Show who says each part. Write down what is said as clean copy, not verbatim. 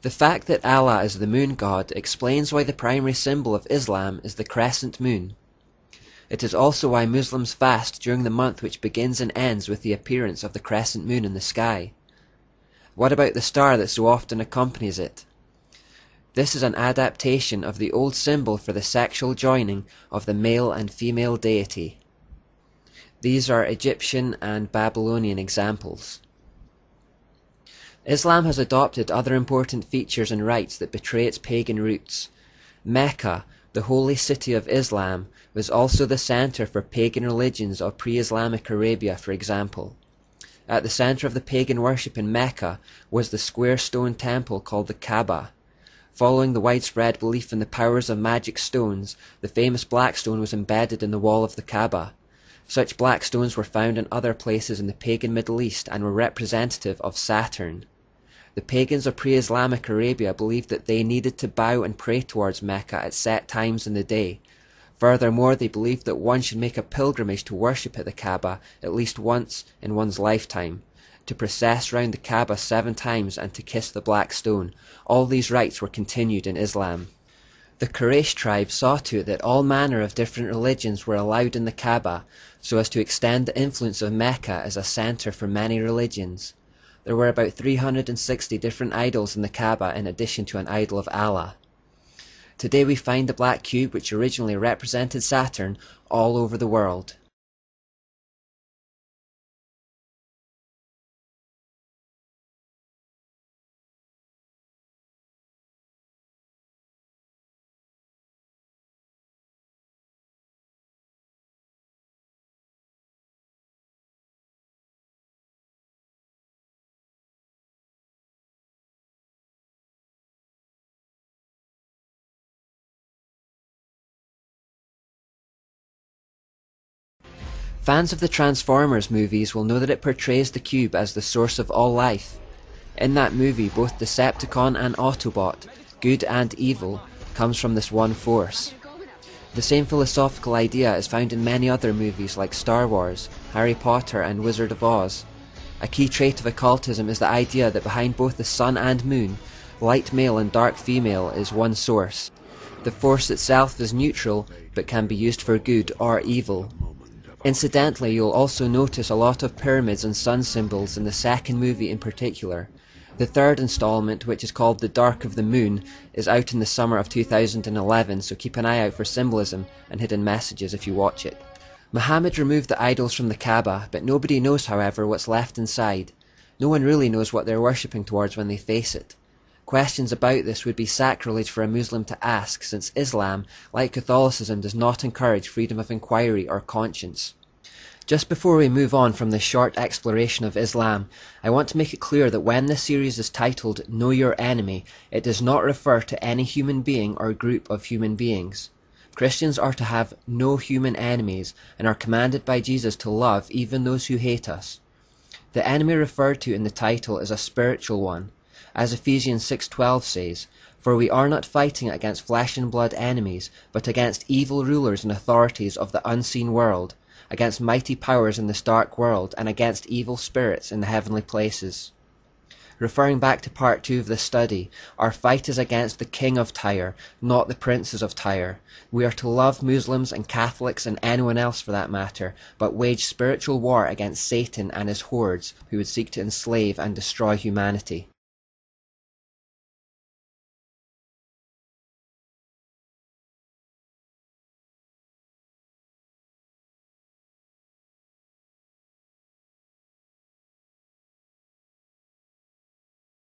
Speaker 1: The fact that Allah is the moon god explains why the primary symbol of Islam is the crescent moon. It is also why Muslims fast during the month which begins and ends with the appearance of the crescent moon in the sky. What about the star that so often accompanies it? This is an adaptation of the old symbol for the sexual joining of the male and female deity. These are Egyptian and Babylonian examples. Islam has adopted other important features and rites that betray its pagan roots. Mecca, the holy city of Islam, was also the center for pagan religions of pre-Islamic Arabia, for example. At the center of the pagan worship in Mecca was the square stone temple called the Kabah. Following the widespread belief in the powers of magic stones, the famous black stone was embedded in the wall of the Kabah. Such black stones were found in other places in the pagan Middle East and were representative of Saturn. The pagans of pre-Islamic Arabia believed that they needed to bow and pray towards Mecca at set times in the day. Furthermore, they believed that one should make a pilgrimage to worship at the Kaaba at least once in one's lifetime, to process round the Kaaba 7 times and to kiss the black stone. All these rites were continued in Islam. The Quraysh tribe saw to it that all manner of different religions were allowed in the Kaaba, so as to extend the influence of Mecca as a center for many religions. There were about 360 different idols in the Kaaba in addition to an idol of Allah. Today we find the black cube, which originally represented Saturn, all over the world. Fans of the Transformers movies will know that it portrays the cube as the source of all life. In that movie, both Decepticon and Autobot, good and evil, comes from this one force. The same philosophical idea is found in many other movies like Star Wars, Harry Potter and Wizard of Oz. A key trait of occultism is the idea that behind both the sun and moon, light male and dark female is one source. The force itself is neutral, but can be used for good or evil. Incidentally, you'll also notice a lot of pyramids and sun symbols in the second movie in particular. The third installment, which is called The Dark of the Moon, is out in the summer of 2011, so keep an eye out for symbolism and hidden messages if you watch it. Muhammad removed the idols from the Kaaba, but nobody knows, however, what's left inside. No one really knows what they're worshipping towards when they face it. Questions about this would be sacrilege for a Muslim to ask, since Islam, like Catholicism, does not encourage freedom of inquiry or conscience. Just before we move on from this short exploration of Islam, I want to make it clear that when this series is titled Know Your Enemy, it does not refer to any human being or group of human beings. Christians are to have no human enemies and are commanded by Jesus to love even those who hate us. The enemy referred to in the title is a spiritual one. As Ephesians 6:12 says, "For we are not fighting against flesh and blood enemies, but against evil rulers and authorities of the unseen world, against mighty powers in this dark world, and against evil spirits in the heavenly places." Referring back to part 2 of this study, our fight is against the king of Tyre, not the princes of Tyre. We are to love Muslims and Catholics and anyone else for that matter, but wage spiritual war against Satan and his hordes who would seek to enslave and destroy humanity.